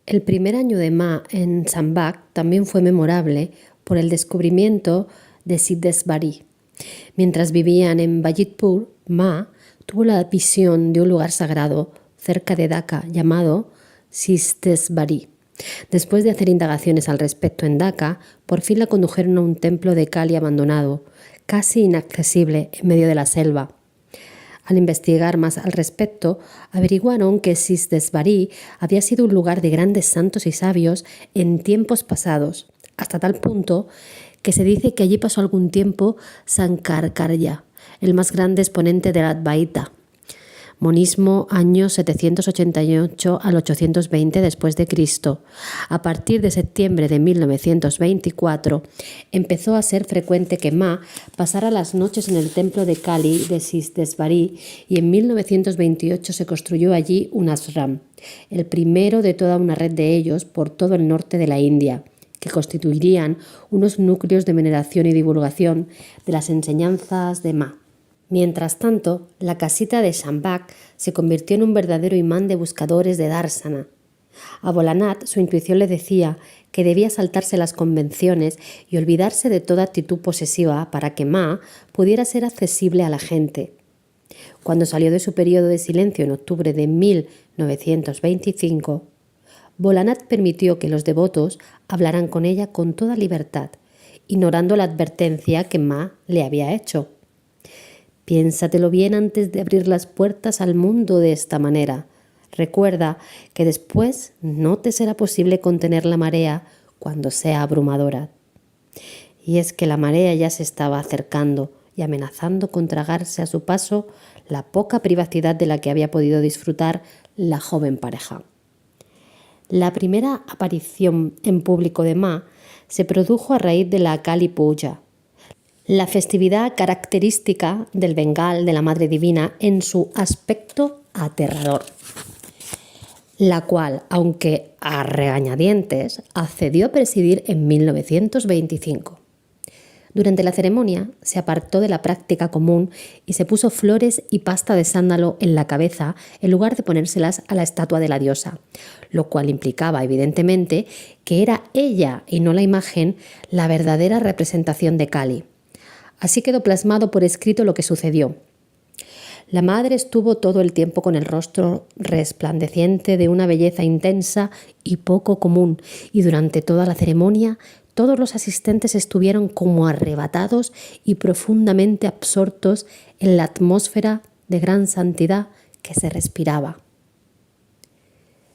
El primer año de Ma en Sambach también fue memorable por el descubrimiento de Siddhesvari. Mientras vivían en Bajitpur, Ma tuvo la visión de un lugar sagrado cerca de Dhaka llamado Siddhesvari. Después de hacer indagaciones al respecto en Dhaka, por fin la condujeron a un templo de Kali abandonado, casi inaccesible en medio de la selva. Al investigar más al respecto, averiguaron que Siddhesvari había sido un lugar de grandes santos y sabios en tiempos pasados, hasta tal punto que se dice que allí pasó algún tiempo Sankarkarya, el más grande exponente del Advaita, monismo año 788 al 820 después de Cristo. A partir de septiembre de 1924 empezó a ser frecuente que Ma pasara las noches en el templo de Kali de Siddhesvari y en 1928 se construyó allí un ashram, el primero de toda una red de ellos por todo el norte de la India, que constituirían unos núcleos de veneración y divulgación de las enseñanzas de Ma. Mientras tanto, la casita de Sambach se convirtió en un verdadero imán de buscadores de Darsana. A Bholanath su intuición le decía que debía saltarse las convenciones y olvidarse de toda actitud posesiva para que Ma pudiera ser accesible a la gente. Cuando salió de su periodo de silencio en octubre de 1925, Bholanath permitió que los devotos hablaran con ella con toda libertad, ignorando la advertencia que Ma le había hecho. Piénsatelo bien antes de abrir las puertas al mundo de esta manera. Recuerda que después no te será posible contener la marea cuando sea abrumadora. Y es que la marea ya se estaba acercando y amenazando con tragarse a su paso la poca privacidad de la que había podido disfrutar la joven pareja. La primera aparición en público de Ma se produjo a raíz de la Kali Puja, la festividad característica del Bengal de la Madre Divina en su aspecto aterrador, la cual, aunque a regañadientes, accedió a presidir en 1925. Durante la ceremonia se apartó de la práctica común y se puso flores y pasta de sándalo en la cabeza en lugar de ponérselas a la estatua de la diosa, lo cual implicaba evidentemente que era ella y no la imagen la verdadera representación de Kali. Así quedó plasmado por escrito lo que sucedió. La madre estuvo todo el tiempo con el rostro resplandeciente de una belleza intensa y poco común, y durante toda la ceremonia todos los asistentes estuvieron como arrebatados y profundamente absortos en la atmósfera de gran santidad que se respiraba.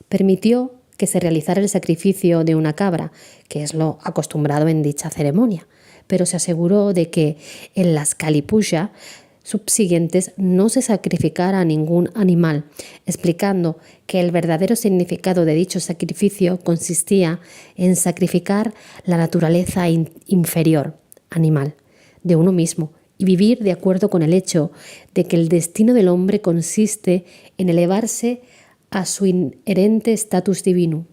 Permitió que se realizara el sacrificio de una cabra, que es lo acostumbrado en dicha ceremonia, pero se aseguró de que en las Kali Puja subsiguientes no se sacrificara a ningún animal, explicando que el verdadero significado de dicho sacrificio consistía en sacrificar la naturaleza inferior, animal, de uno mismo y vivir de acuerdo con el hecho de que el destino del hombre consiste en elevarse a su inherente estatus divino.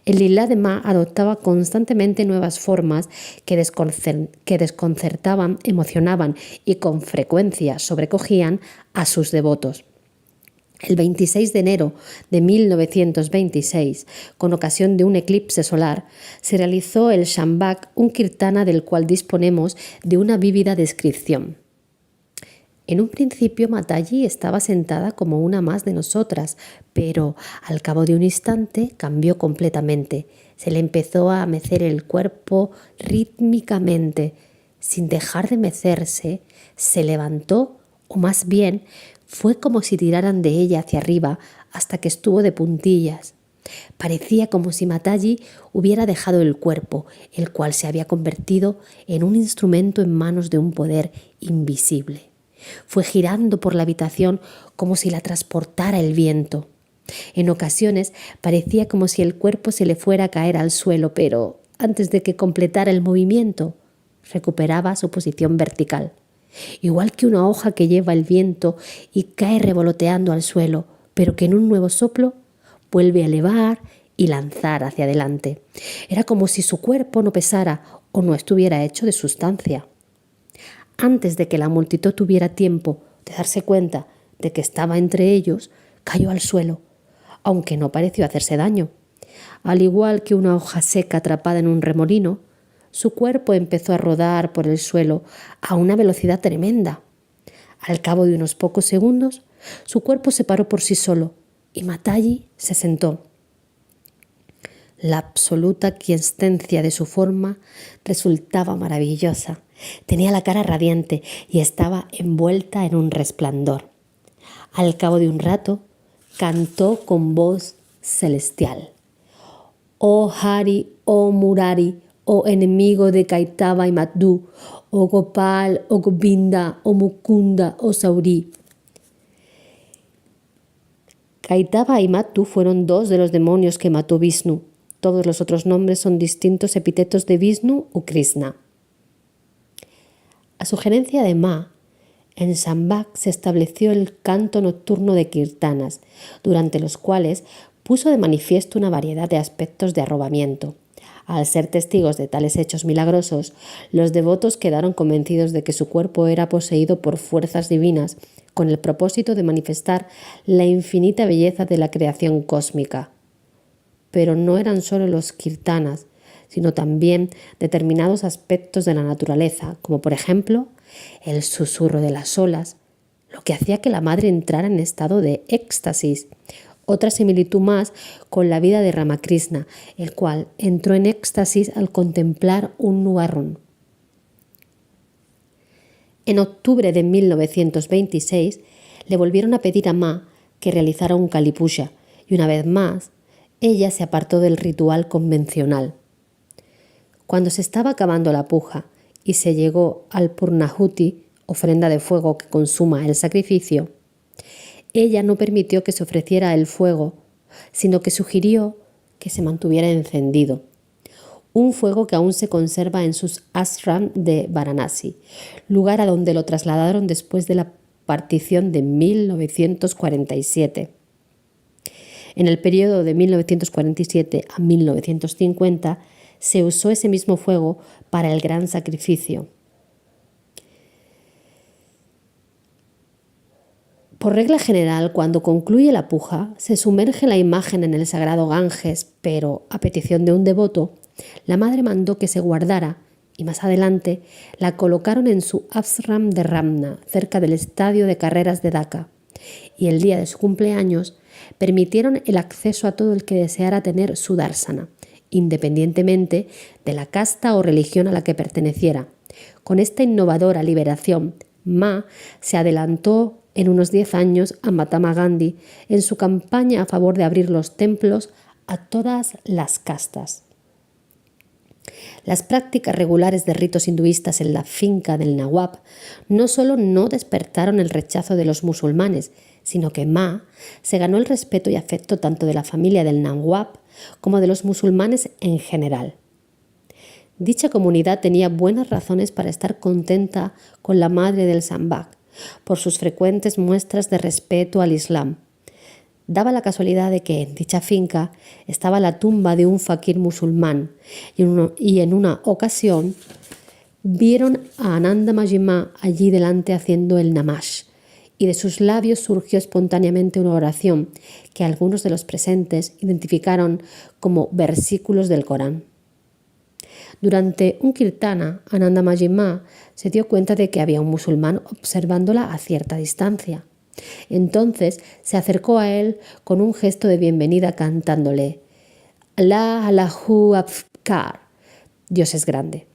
El lila de Ma adoptaba constantemente nuevas formas que desconcertaban, emocionaban y con frecuencia sobrecogían a sus devotos. El 26 de enero de 1926, con ocasión de un eclipse solar, se realizó el Shambhak, un kirtana del cual disponemos de una vívida descripción. En un principio Mataji estaba sentada como una más de nosotras, pero al cabo de un instante cambió completamente. Se le empezó a mecer el cuerpo rítmicamente. Sin dejar de mecerse, se levantó, o más bien fue como si tiraran de ella hacia arriba hasta que estuvo de puntillas. Parecía como si Mataji hubiera dejado el cuerpo, el cual se había convertido en un instrumento en manos de un poder invisible. Fue girando por la habitación como si la transportara el viento. En ocasiones parecía como si el cuerpo se le fuera a caer al suelo, pero antes de que completara el movimiento, recuperaba su posición vertical. Igual que una hoja que lleva el viento y cae revoloteando al suelo, pero que en un nuevo soplo vuelve a elevar y lanzar hacia adelante. Era como si su cuerpo no pesara o no estuviera hecho de sustancia. Antes de que la multitud tuviera tiempo de darse cuenta de que estaba entre ellos, cayó al suelo, aunque no pareció hacerse daño. Al igual que una hoja seca atrapada en un remolino, su cuerpo empezó a rodar por el suelo a una velocidad tremenda. Al cabo de unos pocos segundos, su cuerpo se paró por sí solo y Matagi se sentó. La absoluta quiescencia de su forma resultaba maravillosa. Tenía la cara radiante y estaba envuelta en un resplandor. Al cabo de un rato, cantó con voz celestial. Oh Hari, oh Murari, oh enemigo de Kaitava y Madhu, oh Gopal, oh Govinda, oh Mukunda, oh Sauri. Kaitava y Madhu fueron dos de los demonios que mató Vishnu. Todos los otros nombres son distintos epítetos de Vishnu o Krishna. A sugerencia de Ma, en Shambhak se estableció el canto nocturno de kirtanas, durante los cuales puso de manifiesto una variedad de aspectos de arrobamiento. Al ser testigos de tales hechos milagrosos, los devotos quedaron convencidos de que su cuerpo era poseído por fuerzas divinas con el propósito de manifestar la infinita belleza de la creación cósmica. Pero no eran solo los kirtanas, sino también determinados aspectos de la naturaleza, como por ejemplo el susurro de las olas, lo que hacía que la madre entrara en estado de éxtasis. Otra similitud más con la vida de Ramakrishna, el cual entró en éxtasis al contemplar un nubarrón. En octubre de 1926 le volvieron a pedir a Ma que realizara un Kali Puja y una vez más ella se apartó del ritual convencional. Cuando se estaba acabando la puja y se llegó al Purnahuti, ofrenda de fuego que consuma el sacrificio, ella no permitió que se ofreciera el fuego, sino que sugirió que se mantuviera encendido. Un fuego que aún se conserva en sus ashram de Varanasi, lugar a donde lo trasladaron después de la partición de 1947. En el periodo de 1947 a 1950 se usó ese mismo fuego para el gran sacrificio. Por regla general, cuando concluye la puja, se sumerge la imagen en el sagrado Ganges, pero a petición de un devoto, la madre mandó que se guardara y más adelante la colocaron en su ashram de Ramna, cerca del estadio de carreras de Dhaka, y el día de su cumpleaños permitieron el acceso a todo el que deseara tener su darsana, independientemente de la casta o religión a la que perteneciera. Con esta innovadora liberación, Ma se adelantó en unos 10 años a Mahatma Gandhi en su campaña a favor de abrir los templos a todas las castas. Las prácticas regulares de ritos hinduistas en la finca del Nawab no solo no despertaron el rechazo de los musulmanes, sino que Ma se ganó el respeto y afecto tanto de la familia del Nawab como de los musulmanes en general. Dicha comunidad tenía buenas razones para estar contenta con la madre del Shambhak por sus frecuentes muestras de respeto al Islam. Daba la casualidad de que en dicha finca estaba la tumba de un fakir musulmán y en una ocasión vieron a Ananda Majima allí delante haciendo el namash, y de sus labios surgió espontáneamente una oración que algunos de los presentes identificaron como versículos del Corán. Durante un kirtana, Ananda Majima se dio cuenta de que había un musulmán observándola a cierta distancia. Entonces se acercó a él con un gesto de bienvenida cantándole Allah Allahu Akbar, Dios es grande.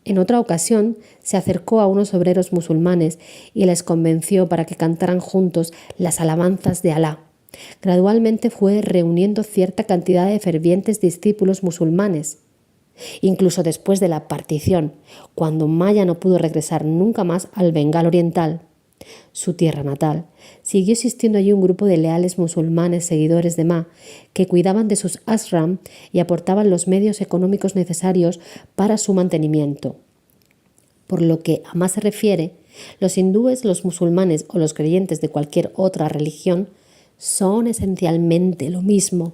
En otra ocasión se acercó a unos obreros musulmanes y les convenció para que cantaran juntos las alabanzas de Alá. Gradualmente fue reuniendo cierta cantidad de fervientes discípulos musulmanes. Incluso después de la partición, cuando Maya no pudo regresar nunca más al Bengal Oriental, su tierra natal, siguió existiendo allí un grupo de leales musulmanes seguidores de Ma que cuidaban de sus ashram y aportaban los medios económicos necesarios para su mantenimiento. Por lo que a Ma se refiere, los hindúes, los musulmanes o los creyentes de cualquier otra religión son esencialmente lo mismo.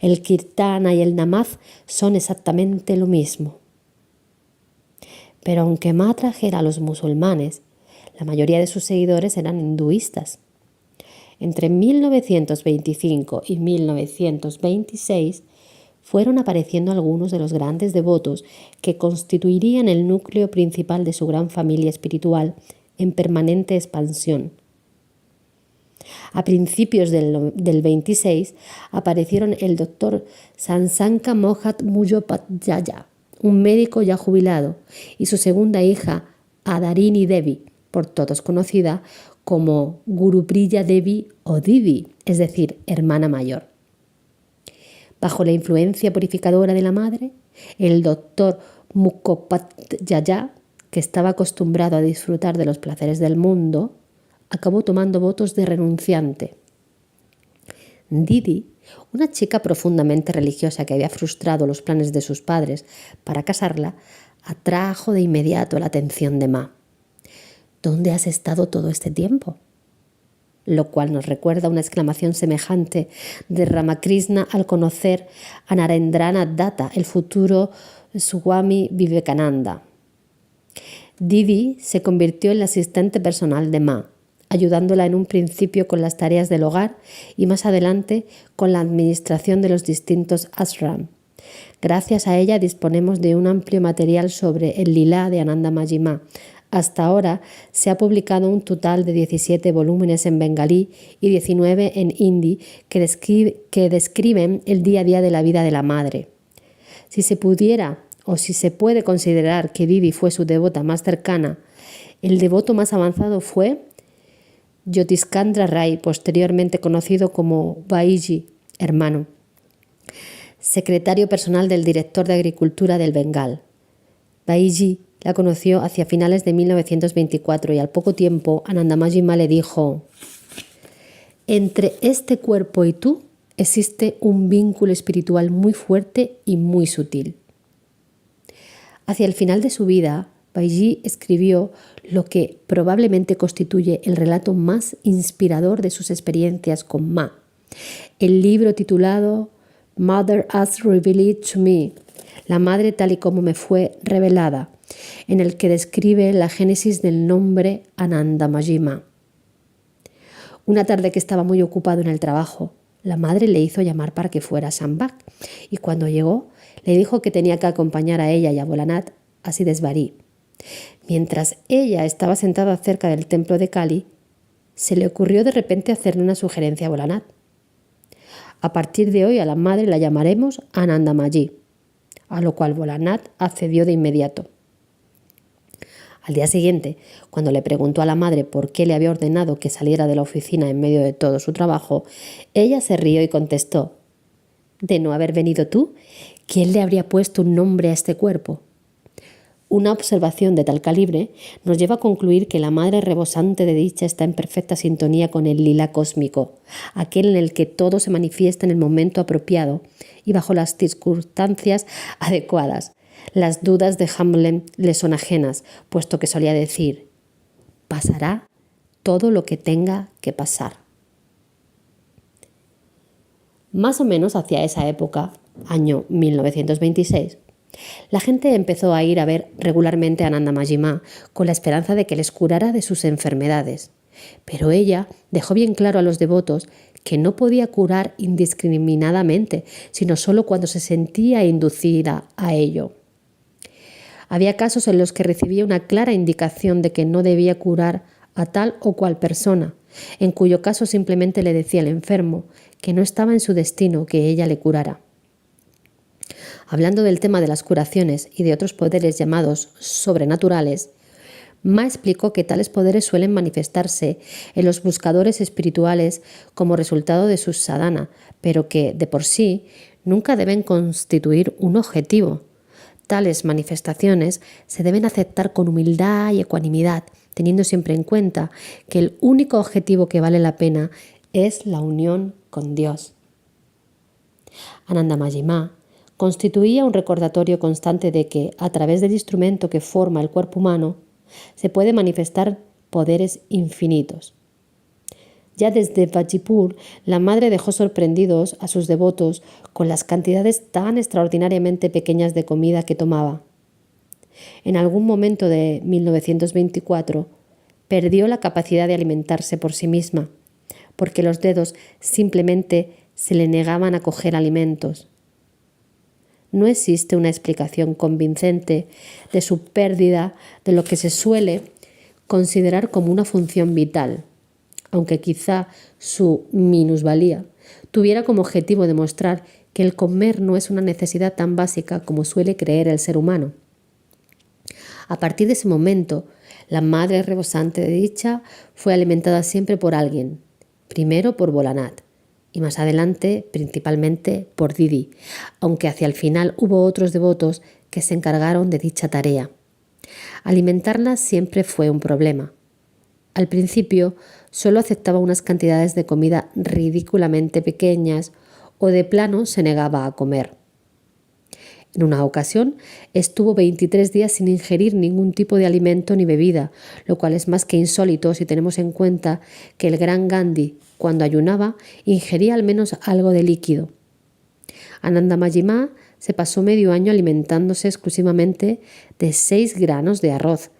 El kirtana y el namaz son exactamente lo mismo. Pero aunque Ma atrajera a los musulmanes, la mayoría de sus seguidores eran hinduistas. Entre 1925 y 1926 fueron apareciendo algunos de los grandes devotos que constituirían el núcleo principal de su gran familia espiritual en permanente expansión. A principios del 26 aparecieron el doctor Sasanka Mohat Mukhopadhyaya, un médico ya jubilado, y su segunda hija, Adarini Devi, por todos conocida como Gurupriya Devi o Didi, es decir, hermana mayor. Bajo la influencia purificadora de la madre, el doctor Mukhopadhyaya, que estaba acostumbrado a disfrutar de los placeres del mundo, acabó tomando votos de renunciante. Didi, una chica profundamente religiosa que había frustrado los planes de sus padres para casarla, atrajo de inmediato la atención de Ma. ¿Dónde has estado todo este tiempo? Lo cual nos recuerda una exclamación semejante de Ramakrishna al conocer a Narendranath Datta, el futuro Swami Vivekananda. Didi se convirtió en la asistente personal de Ma, ayudándola en un principio con las tareas del hogar y más adelante con la administración de los distintos ashram. Gracias a ella disponemos de un amplio material sobre el Lila de Anandamayi Ma. Hasta ahora se ha publicado un total de 17 volúmenes en bengalí y 19 en hindi que describen el día a día de la vida de la madre. Si se pudiera o si se puede considerar que Didi fue su devota más cercana, el devoto más avanzado fue Jyotiskandra Ray, posteriormente conocido como Baiji, hermano, secretario personal del director de Agricultura del Bengal. Baiji la conoció hacia finales de 1924 y al poco tiempo Anandamayi Ma le dijo: entre este cuerpo y tú existe un vínculo espiritual muy fuerte y muy sutil. Hacia el final de su vida, Baiji escribió lo que probablemente constituye el relato más inspirador de sus experiencias con Ma, el libro titulado Mother as Revealed to Me, la madre tal y como me fue revelada, en el que describe la génesis del nombre Anandamayi Ma. Una tarde que estaba muy ocupado en el trabajo, la madre le hizo llamar para que fuera a Shambhak y cuando llegó le dijo que tenía que acompañar a ella y a Volanath a Sidesvari. Mientras ella estaba sentada cerca del templo de Kali, se le ocurrió de repente hacerle una sugerencia a Volanath. A partir de hoy a la madre la llamaremos Anandamayi, a lo cual Volanath accedió de inmediato. Al día siguiente, cuando le preguntó a la madre por qué le había ordenado que saliera de la oficina en medio de todo su trabajo, ella se rió y contestó: ¿de no haber venido tú? ¿Quién le habría puesto un nombre a este cuerpo? Una observación de tal calibre nos lleva a concluir que la madre rebosante de dicha está en perfecta sintonía con el lila cósmico, aquel en el que todo se manifiesta en el momento apropiado y bajo las circunstancias adecuadas. Las dudas de Hamlet le son ajenas, puesto que solía decir: pasará todo lo que tenga que pasar. Más o menos hacia esa época, año 1926, la gente empezó a ir a ver regularmente a Anandamayi Ma con la esperanza de que les curara de sus enfermedades. Pero ella dejó bien claro a los devotos que no podía curar indiscriminadamente, sino solo cuando se sentía inducida a ello. Había casos en los que recibía una clara indicación de que no debía curar a tal o cual persona, en cuyo caso simplemente le decía al enfermo que no estaba en su destino que ella le curara. Hablando del tema de las curaciones y de otros poderes llamados sobrenaturales, Ma explicó que tales poderes suelen manifestarse en los buscadores espirituales como resultado de su sadhana, pero que, de por sí, nunca deben constituir un objetivo. Tales manifestaciones se deben aceptar con humildad y ecuanimidad, teniendo siempre en cuenta que el único objetivo que vale la pena es la unión con Dios. Anandamayi Ma constituía un recordatorio constante de que, a través del instrumento que forma el cuerpo humano, se puede manifestar poderes infinitos. Ya desde Vajipur, la madre dejó sorprendidos a sus devotos con las cantidades tan extraordinariamente pequeñas de comida que tomaba. En algún momento de 1924, perdió la capacidad de alimentarse por sí misma, porque los dedos simplemente se le negaban a coger alimentos. No existe una explicación convincente de su pérdida de lo que se suele considerar como una función vital, aunque quizá su minusvalía tuviera como objetivo demostrar que el comer no es una necesidad tan básica como suele creer el ser humano. A partir de ese momento, la madre rebosante de dicha fue alimentada siempre por alguien, primero por Volanat y más adelante principalmente por Didi, aunque hacia el final hubo otros devotos que se encargaron de dicha tarea. Alimentarla siempre fue un problema. Al principio solo aceptaba unas cantidades de comida ridículamente pequeñas o de plano se negaba a comer. En una ocasión estuvo 23 días sin ingerir ningún tipo de alimento ni bebida, lo cual es más que insólito si tenemos en cuenta que el gran Gandhi, cuando ayunaba, ingería al menos algo de líquido. Ananda Mayima se pasó medio año alimentándose exclusivamente de 6 granos de arroz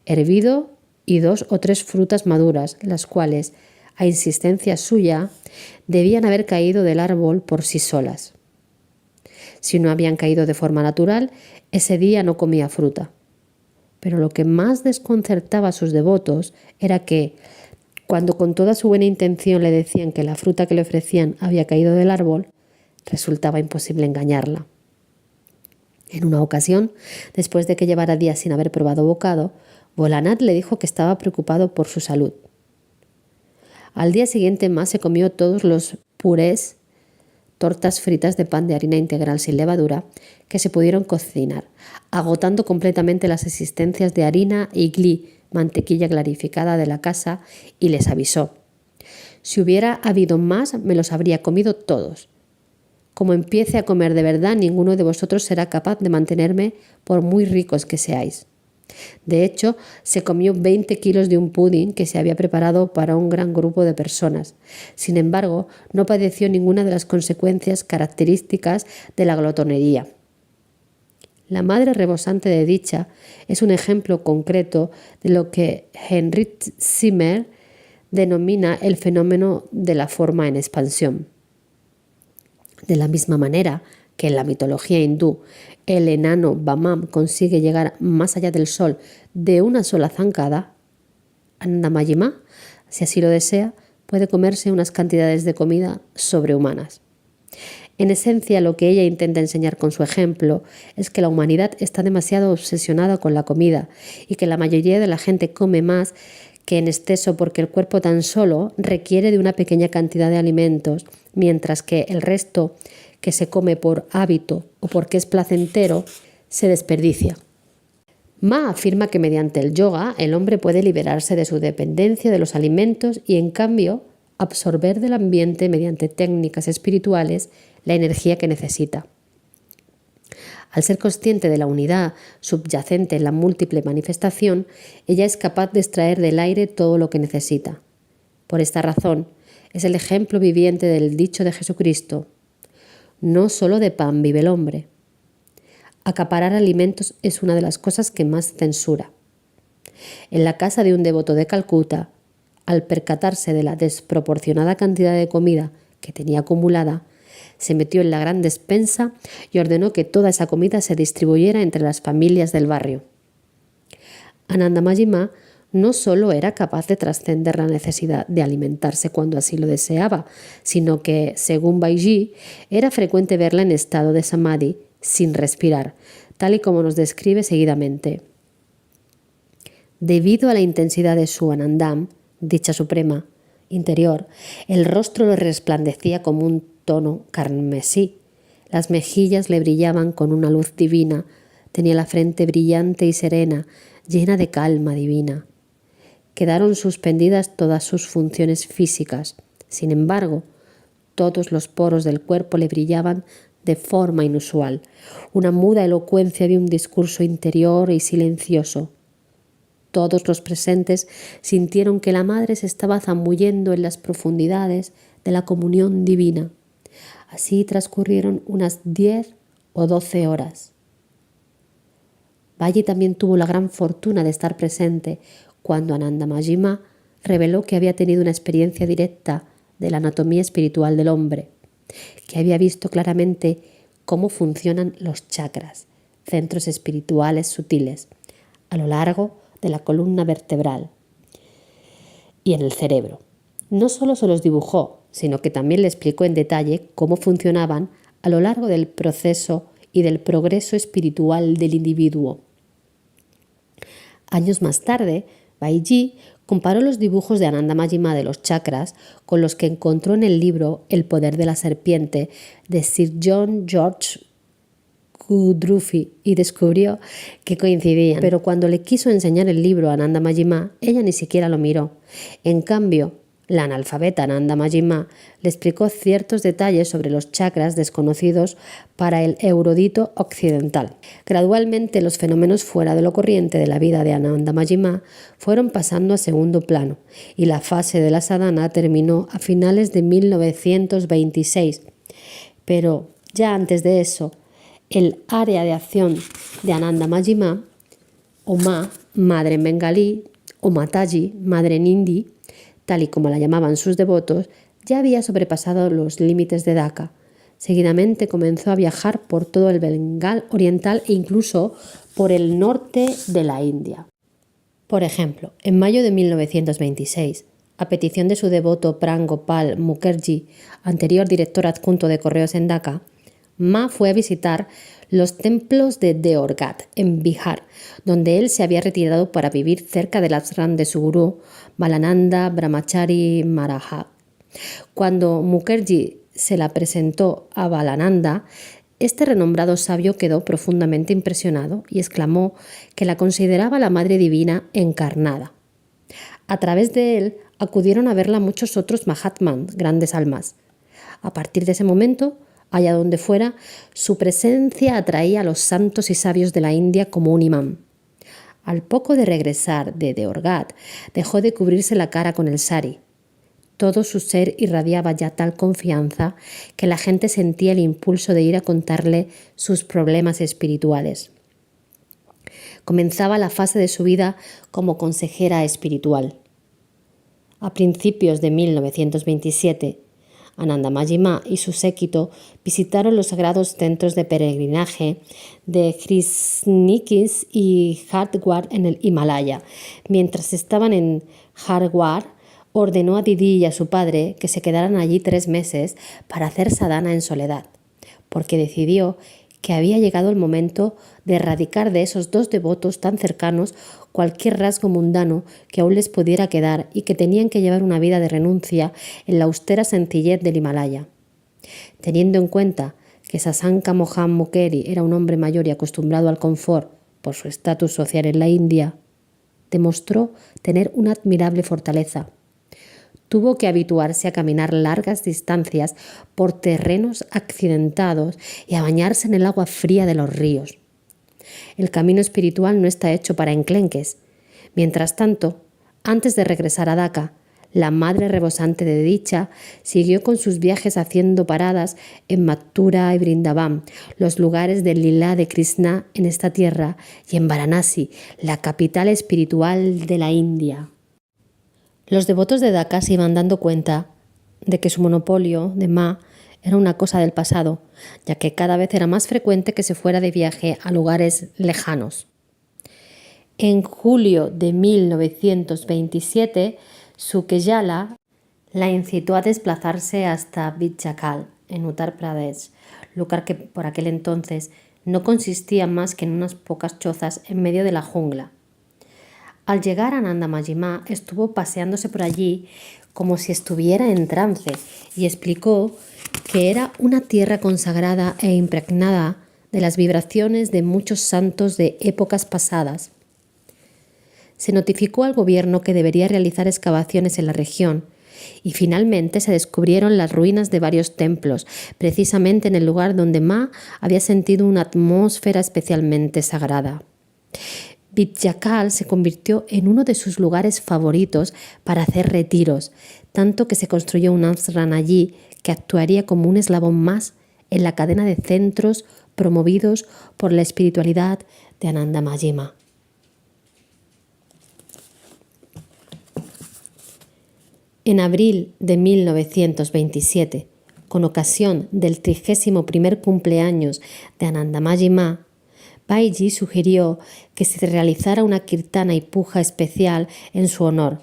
hervido y 2 o 3 frutas maduras, las cuales, a insistencia suya, debían haber caído del árbol por sí solas. Si no habían caído de forma natural, ese día no comía fruta. Pero lo que más desconcertaba a sus devotos era que, cuando con toda su buena intención le decían que la fruta que le ofrecían había caído del árbol, resultaba imposible engañarla. En una ocasión, después de que llevara días sin haber probado bocado, Volanat le dijo que estaba preocupado por su salud. Al día siguiente Ma se comió todos los purés, tortas fritas de pan de harina integral sin levadura que se pudieron cocinar, agotando completamente las existencias de harina y ghee, mantequilla clarificada de la casa, y les avisó: si hubiera habido más, me los habría comido todos. Como empiece a comer de verdad, ninguno de vosotros será capaz de mantenerme por muy ricos que seáis. De hecho, se comió 20 kilos de un pudding que se había preparado para un gran grupo de personas. Sin embargo, no padeció ninguna de las consecuencias características de la glotonería. La madre rebosante de dicha es un ejemplo concreto de lo que Heinrich Zimmer denomina el fenómeno de la forma en expansión. De la misma manera que en la mitología hindú el enano Brahma consigue llegar más allá del sol de una sola zancada, Ananda Mayima, si así lo desea, puede comerse unas cantidades de comida sobrehumanas. En esencia, lo que ella intenta enseñar con su ejemplo es que la humanidad está demasiado obsesionada con la comida y que la mayoría de la gente come más que en exceso porque el cuerpo tan solo requiere de una pequeña cantidad de alimentos, mientras que el resto, que se come por hábito o porque es placentero, se desperdicia. Ma afirma que mediante el yoga el hombre puede liberarse de su dependencia de los alimentos y, en cambio, absorber del ambiente mediante técnicas espirituales la energía que necesita. Al ser consciente de la unidad subyacente en la múltiple manifestación, ella es capaz de extraer del aire todo lo que necesita. Por esta razón, es el ejemplo viviente del dicho de Jesucristo: no solo de pan vive el hombre. Acaparar alimentos es una de las cosas que más censura. En la casa de un devoto de Calcuta, al percatarse de la desproporcionada cantidad de comida que tenía acumulada, se metió en la gran despensa y ordenó que toda esa comida se distribuyera entre las familias del barrio. Ananda Mayima no solo era capaz de trascender la necesidad de alimentarse cuando así lo deseaba, sino que, según Baiji, era frecuente verla en estado de samadhi, sin respirar, tal y como nos describe seguidamente. Debido a la intensidad de su Anandam, dicha suprema, interior, el rostro le resplandecía como un tono carmesí, las mejillas le brillaban con una luz divina, tenía la frente brillante y serena, llena de calma divina. Quedaron suspendidas todas sus funciones físicas. Sin embargo, todos los poros del cuerpo le brillaban de forma inusual, una muda elocuencia de un discurso interior y silencioso. Todos los presentes sintieron que la madre se estaba zambullendo en las profundidades de la comunión divina. Así transcurrieron unas 10 o 12 horas. Bayi también tuvo la gran fortuna de estar presente cuando Ananda Mayima reveló que había tenido una experiencia directa de la anatomía espiritual del hombre, que había visto claramente cómo funcionan los chakras, centros espirituales sutiles, a lo largo de la columna vertebral y en el cerebro. No solo se los dibujó, sino que también le explicó en detalle cómo funcionaban a lo largo del proceso y del progreso espiritual del individuo. Años más tarde, Baiji comparó los dibujos de Ananda Majima de los chakras con los que encontró en el libro El poder de la serpiente de Sir John George Woodruff y descubrió que coincidían. Pero cuando le quiso enseñar el libro a Ananda Majima, ella ni siquiera lo miró. En cambio, la analfabeta Ananda Majima le explicó ciertos detalles sobre los chakras desconocidos para el erudito occidental. Gradualmente, los fenómenos fuera de lo corriente de la vida de Ananda Majima fueron pasando a segundo plano y la fase de la sadhana terminó a finales de 1926. Pero ya antes de eso, el área de acción de Ananda Majima, o Ma, madre en bengalí, o Mataji, madre en hindi, tal y como la llamaban sus devotos, ya había sobrepasado los límites de Dhaka. Seguidamente comenzó a viajar por todo el Bengal oriental e incluso por el norte de la India. Por ejemplo, en mayo de 1926, a petición de su devoto Pran Gopal Mukherjee, anterior director adjunto de Correos en Dhaka, Ma fue a visitar los templos de Deorghat, en Bihar, donde él se había retirado para vivir cerca del ashram de su gurú, Balananda Brahmachari Maharaj. Cuando Mukherjee se la presentó a Balananda, este renombrado sabio quedó profundamente impresionado y exclamó que la consideraba la Madre Divina encarnada. A través de él acudieron a verla muchos otros Mahatmas, grandes almas. A partir de ese momento, allá donde fuera, su presencia atraía a los santos y sabios de la India como un imán. Al poco de regresar de Deorghat, dejó de cubrirse la cara con el sari. Todo su ser irradiaba ya tal confianza que la gente sentía el impulso de ir a contarle sus problemas espirituales. Comenzaba la fase de su vida como consejera espiritual. A principios de 1927, Ananda Majima y su séquito visitaron los sagrados centros de peregrinaje de Krishnikis y Hardwar en el Himalaya. Mientras estaban en Hardwar, ordenó a Didi y a su padre que se quedaran allí 3 meses para hacer sadhana en soledad, porque decidió que había llegado el momento de erradicar de esos 2 devotos tan cercanos cualquier rasgo mundano que aún les pudiera quedar y que tenían que llevar una vida de renuncia en la austera sencillez del Himalaya. Teniendo en cuenta que Sasanka Mohan Mukherjee era un hombre mayor y acostumbrado al confort por su estatus social en la India, demostró tener una admirable fortaleza. Tuvo que habituarse a caminar largas distancias por terrenos accidentados y a bañarse en el agua fría de los ríos. El camino espiritual no está hecho para enclenques. Mientras tanto, antes de regresar a Dhaka, la madre rebosante de dicha siguió con sus viajes haciendo paradas en Mathura y Vrindavan, los lugares del Lila de Krishna en esta tierra, y en Varanasi, la capital espiritual de la India. Los devotos de Dhaka se iban dando cuenta de que su monopolio de Ma era una cosa del pasado, ya que cada vez era más frecuente que se fuera de viaje a lugares lejanos. En julio de 1927, Sukeyala la incitó a desplazarse hasta Vichakal, en Uttar Pradesh, lugar que por aquel entonces no consistía más que en unas pocas chozas en medio de la jungla. Al llegar a Ananda Majima, estuvo paseándose por allí como si estuviera en trance y explicó que era una tierra consagrada e impregnada de las vibraciones de muchos santos de épocas pasadas. Se notificó al gobierno que debería realizar excavaciones en la región y finalmente se descubrieron las ruinas de varios templos, precisamente en el lugar donde Ma había sentido una atmósfera especialmente sagrada. Vichakal se convirtió en uno de sus lugares favoritos para hacer retiros, tanto que se construyó un ashram allí que actuaría como un eslabón más en la cadena de centros promovidos por la espiritualidad de Ananda Majima. En abril de 1927, con ocasión del 31º cumpleaños de Anandamayi Ma, Baiji sugirió que se realizara una kirtana y puja especial en su honor,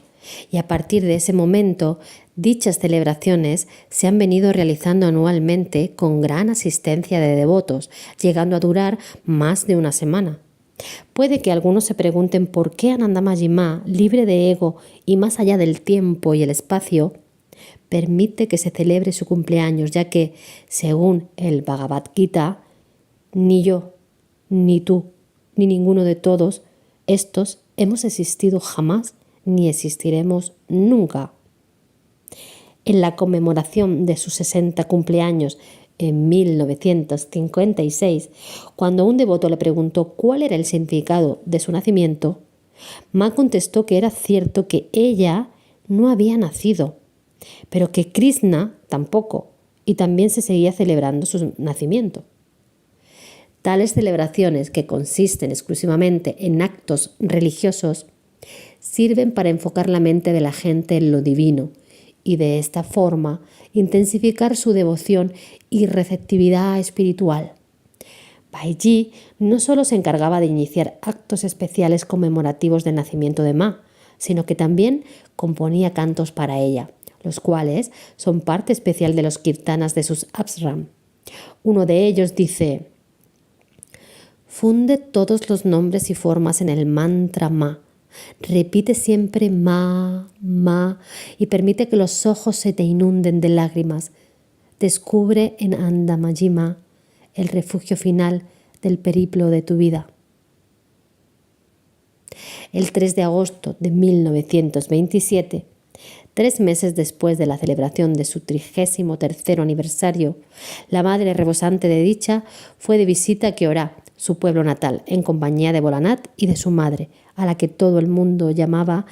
y a partir de ese momento dichas celebraciones se han venido realizando anualmente con gran asistencia de devotos, llegando a durar más de una semana. Puede que algunos se pregunten por qué Anandamayi Ma, libre de ego y más allá del tiempo y el espacio, permite que se celebre su cumpleaños, ya que, según el Bhagavad Gita, ni yo, ni tú, ni ninguno de todos estos hemos existido jamás ni existiremos nunca. En la conmemoración de sus 60 cumpleaños en 1956, cuando un devoto le preguntó cuál era el significado de su nacimiento, Ma contestó que era cierto que ella no había nacido, pero que Krishna tampoco, y también se seguía celebrando su nacimiento. Tales celebraciones, que consisten exclusivamente en actos religiosos, sirven para enfocar la mente de la gente en lo divino y de esta forma intensificar su devoción y receptividad espiritual. Baiji no solo se encargaba de iniciar actos especiales conmemorativos del nacimiento de Ma, sino que también componía cantos para ella, los cuales son parte especial de los kirtanas de sus ashram. Uno de ellos dice: funde todos los nombres y formas en el mantra Ma. Repite siempre Ma, Ma y permite que los ojos se te inunden de lágrimas. Descubre en Anandamayi Ma el refugio final del periplo de tu vida. El 3 de agosto de 1927, 3 meses después de la celebración de su 33º aniversario, la madre rebosante de dicha fue de visita a Keora, su pueblo natal, en compañía de Volanat y de su madre, a la que todo el mundo llamaba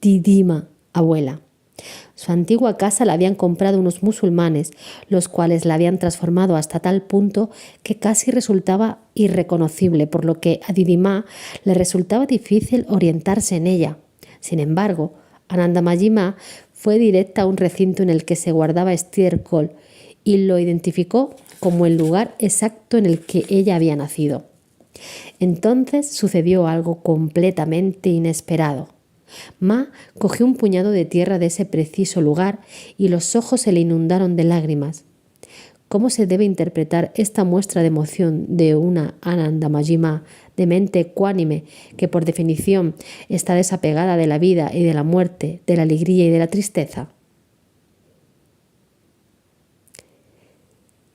Didima, abuela. Su antigua casa la habían comprado unos musulmanes, los cuales la habían transformado hasta tal punto que casi resultaba irreconocible, por lo que a Didima le resultaba difícil orientarse en ella. Sin embargo, Anandamayi Ma fue directa a un recinto en el que se guardaba estiércol y lo identificó como el lugar exacto en el que ella había nacido. Entonces sucedió algo completamente inesperado. Ma cogió un puñado de tierra de ese preciso lugar y los ojos se le inundaron de lágrimas. ¿Cómo se debe interpretar esta muestra de emoción de una Anandamayi Ma de mente ecuánime que por definición está desapegada de la vida y de la muerte, de la alegría y de la tristeza?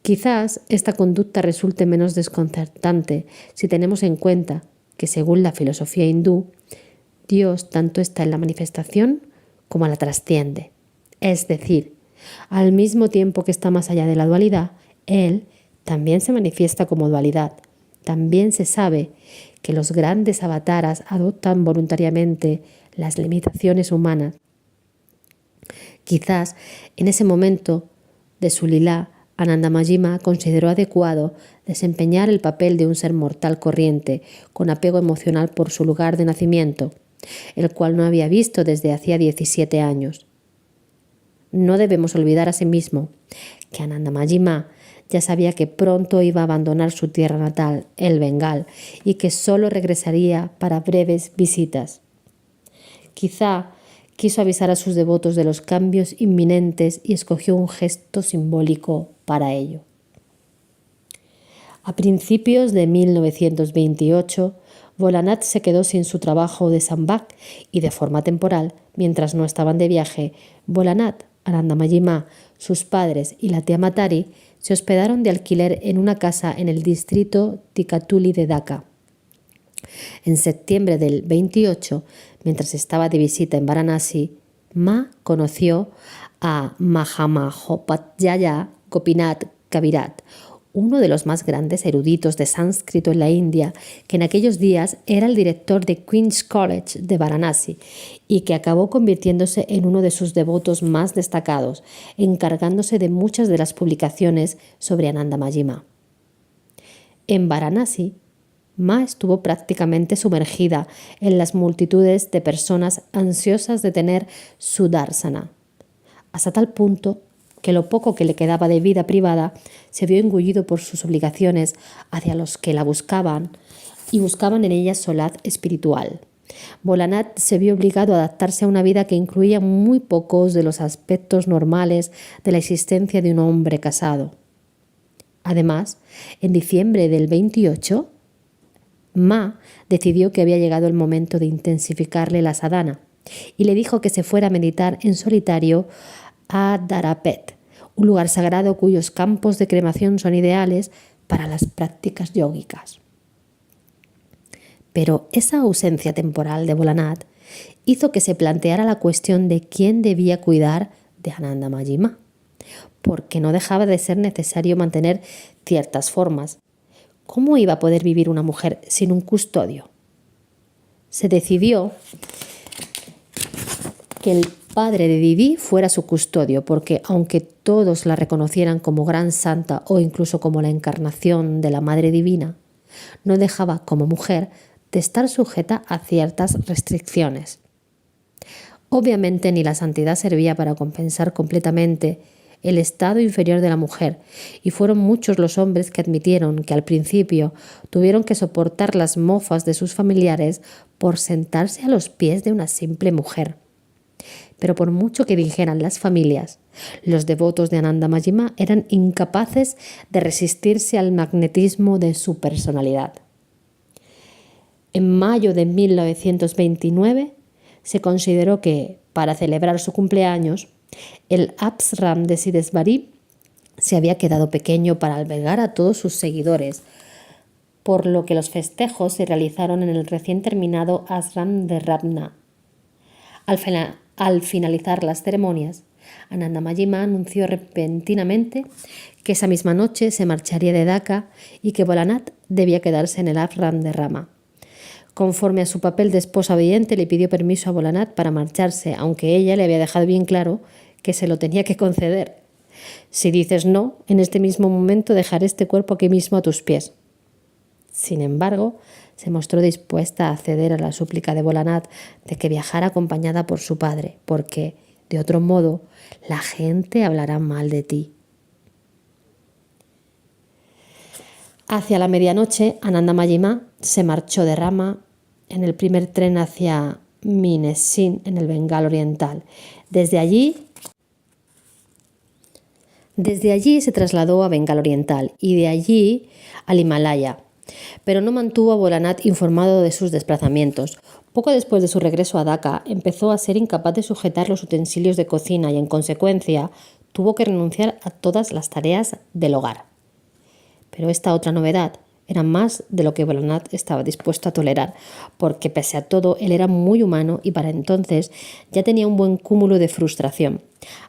Quizás esta conducta resulte menos desconcertante si tenemos en cuenta que, según la filosofía hindú, Dios tanto está en la manifestación como la trasciende. Es decir, al mismo tiempo que está más allá de la dualidad, Él también se manifiesta como dualidad. También se sabe que los grandes avataras adoptan voluntariamente las limitaciones humanas. Quizás en ese momento de su lilá, Anandamayi Ma consideró adecuado desempeñar el papel de un ser mortal corriente, con apego emocional por su lugar de nacimiento, el cual no había visto desde hacía 17 años. No debemos olvidar asimismo que Anandamayi Ma ya sabía que pronto iba a abandonar su tierra natal, el Bengal, y que solo regresaría para breves visitas. Quizá quiso avisar a sus devotos de los cambios inminentes y escogió un gesto simbólico para ello. A principios de 1928, Volanat se quedó sin su trabajo de Sambhak y, de forma temporal, mientras no estaban de viaje, Volanat, Anandamayi Ma, sus padres y la tía Matari se hospedaron de alquiler en una casa en el distrito Tikatuli de Dhaka. En septiembre del 28, mientras estaba de visita en Varanasi, Ma conoció a Mahamahopadhyaya Gopinath Kaviraj, uno de los más grandes eruditos de sánscrito en la India, que en aquellos días era el director de Queen's College de Varanasi y que acabó convirtiéndose en uno de sus devotos más destacados, encargándose de muchas de las publicaciones sobre Anandamayi Ma. En Varanasi, Ma estuvo prácticamente sumergida en las multitudes de personas ansiosas de tener su darsana. hasta tal punto que lo poco que le quedaba de vida privada se vio engullido por sus obligaciones hacia los que la buscaban y buscaban en ella solaz espiritual. Bolanat se vio obligado a adaptarse a una vida que incluía muy pocos de los aspectos normales de la existencia de un hombre casado. Además, en diciembre del 28, Ma decidió que había llegado el momento de intensificarle la sadhana y le dijo que se fuera a meditar en solitario a Dharapet, un lugar sagrado cuyos campos de cremación son ideales para las prácticas yógicas. Pero esa ausencia temporal de Bolanat hizo que se planteara la cuestión de quién debía cuidar de Anandamayi Ma, porque no dejaba de ser necesario mantener ciertas formas. ¿Cómo iba a poder vivir una mujer sin un custodio? Se decidió que el padre de Didi fuera su custodio, porque aunque todos la reconocieran como gran santa o incluso como la encarnación de la Madre Divina, no dejaba como mujer de estar sujeta a ciertas restricciones. Obviamente ni la santidad servía para compensar completamente el estado inferior de la mujer, y fueron muchos los hombres que admitieron que al principio tuvieron que soportar las mofas de sus familiares por sentarse a los pies de una simple mujer. Pero por mucho que dijeran las familias, los devotos de Anandamayi Ma eran incapaces de resistirse al magnetismo de su personalidad. En mayo de 1929 se consideró que, para celebrar su cumpleaños, el ashram de Sidesvari se había quedado pequeño para albergar a todos sus seguidores, por lo que los festejos se realizaron en el recién terminado ashram de Ratna. Al finalizar las ceremonias, Anandamayi Ma anunció repentinamente que esa misma noche se marcharía de Dhaka y que Bolanat debía quedarse en el ashram de Rama. Conforme a su papel de esposa obediente, le pidió permiso a Bolanat para marcharse, aunque ella le había dejado bien claro que se lo tenía que conceder. Si dices no, en este mismo momento dejaré este cuerpo aquí mismo a tus pies. Sin embargo, se mostró dispuesta a ceder a la súplica de Bolanat de que viajara acompañada por su padre, porque, de otro modo, la gente hablará mal de ti. Hacia la medianoche, Anandamayi Ma se marchó de Rama en el primer tren hacia Minessin, en el Bengal Oriental. Desde allí se trasladó a Bengal Oriental y de allí al Himalaya, pero no mantuvo a Bolanat informado de sus desplazamientos. Poco después de su regreso a Dhaka, empezó a ser incapaz de sujetar los utensilios de cocina y, en consecuencia, tuvo que renunciar a todas las tareas del hogar. Pero esta otra novedad era más de lo que Bolanat estaba dispuesto a tolerar, porque pese a todo él era muy humano y para entonces ya tenía un buen cúmulo de frustración.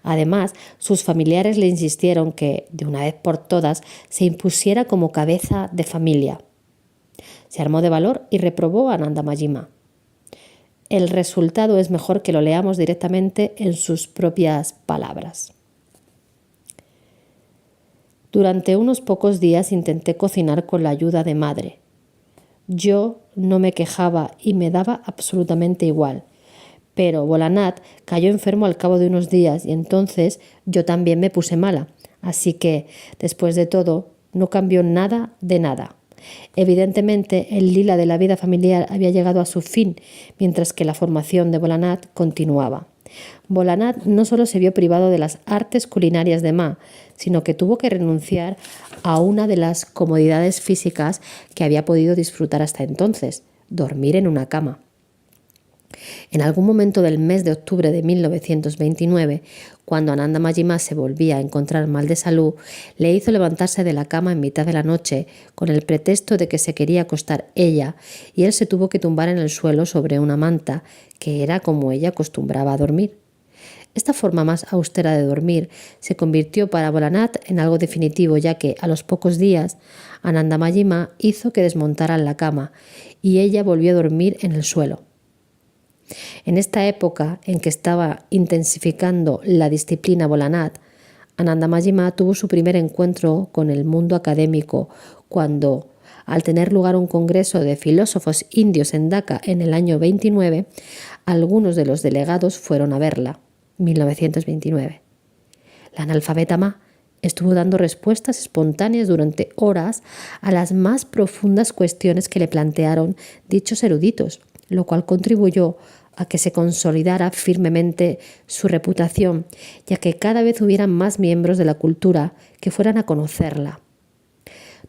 Además, sus familiares le insistieron que, de una vez por todas, se impusiera como cabeza de familia. Se armó de valor y reprobó a Anandamayi Ma. El resultado es mejor que lo leamos directamente en sus propias palabras. Durante unos pocos días intenté cocinar con la ayuda de madre. Yo no me quejaba y me daba absolutamente igual. Pero Bolanat cayó enfermo al cabo de unos días y entonces yo también me puse mala. Así que, después de todo, no cambió nada de nada. Evidentemente, el lila de la vida familiar había llegado a su fin, mientras que la formación de Bolanat continuaba. Bolanat no solo se vio privado de las artes culinarias de Ma, sino que tuvo que renunciar a una de las comodidades físicas que había podido disfrutar hasta entonces: dormir en una cama. En algún momento del mes de octubre de 1929, cuando Anandamayi Ma se volvía a encontrar mal de salud, le hizo levantarse de la cama en mitad de la noche con el pretexto de que se quería acostar ella, y él se tuvo que tumbar en el suelo sobre una manta, que era como ella acostumbraba a dormir. Esta forma más austera de dormir se convirtió para Bolanat en algo definitivo, ya que a los pocos días Anandamayi Ma hizo que desmontaran la cama y ella volvió a dormir en el suelo. En esta época en que estaba intensificando la disciplina Bolanat, Anandamayi Ma tuvo su primer encuentro con el mundo académico cuando, al tener lugar un congreso de filósofos indios en Dhaka en el año 29, algunos de los delegados fueron a verla, 1929. La analfabeta Ma estuvo dando respuestas espontáneas durante horas a las más profundas cuestiones que le plantearon dichos eruditos, lo cual contribuyó a que se consolidara firmemente su reputación, ya que cada vez hubieran más miembros de la cultura que fueran a conocerla.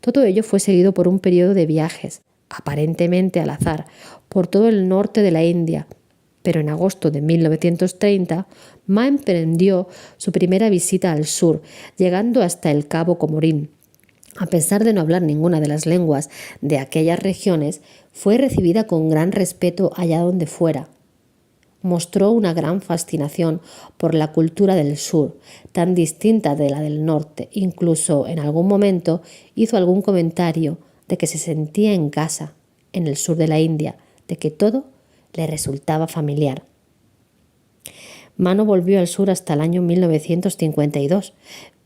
Todo ello fue seguido por un periodo de viajes, aparentemente al azar, por todo el norte de la India, pero en agosto de 1930, Ma emprendió su primera visita al sur, llegando hasta el Cabo Comorín. A pesar de no hablar ninguna de las lenguas de aquellas regiones, fue recibida con gran respeto allá donde fuera. Mostró una gran fascinación por la cultura del sur, tan distinta de la del norte. Incluso en algún momento hizo algún comentario de que se sentía en casa, en el sur de la India, de que todo le resultaba familiar. Ma no volvió al sur hasta el año 1952,